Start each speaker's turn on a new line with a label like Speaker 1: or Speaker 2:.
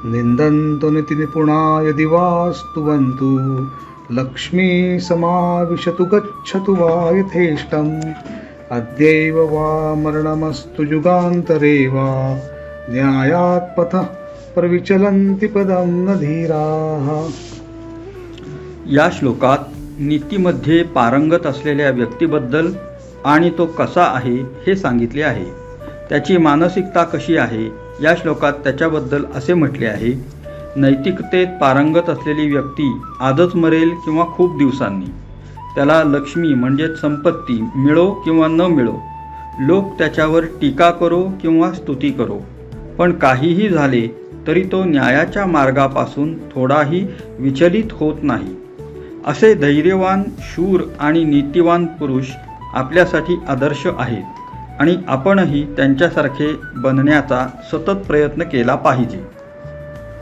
Speaker 1: निन्दन्तु नितिनिपुणा यदि वा स्तुवन्तु लक्ष्मी समाविशतु गच्छतु वा यथेष्टम् अद्यैव वा मरणमस्तु युगान्तरे वा न्यायात् पथः प्रविचलन्ति पदं न धीराः।
Speaker 2: या श्लोकात नीतीमध्ये पारंगत असलेल्या व्यक्तीबद्दल आणि तो कसा आहे हे सांगितले आहे। त्याची मानसिकता कशी आहे या श्लोकात त्याच्याबद्दल असे म्हटले आहे, नैतिकतेत पारंगत असलेली व्यक्ती आजच मरेल किंवा खूप दिवसांनी। त्याला लक्ष्मी म्हणजेच संपत्ती मिळो किंवा न मिळो, लोक त्याच्यावर टीका करो किंवा स्तुती करो, पण काहीही झाले तरी तो न्यायाच्या मार्गापासून थोडाही विचलित होत नाही। असे धैर्यवान, शूर आणि नीतिवान पुरुष आपल्यासाठी आदर्श आहेत आणि आपणही त्यांच्यासारखे बनण्याचा सतत प्रयत्न केला पाहिजे।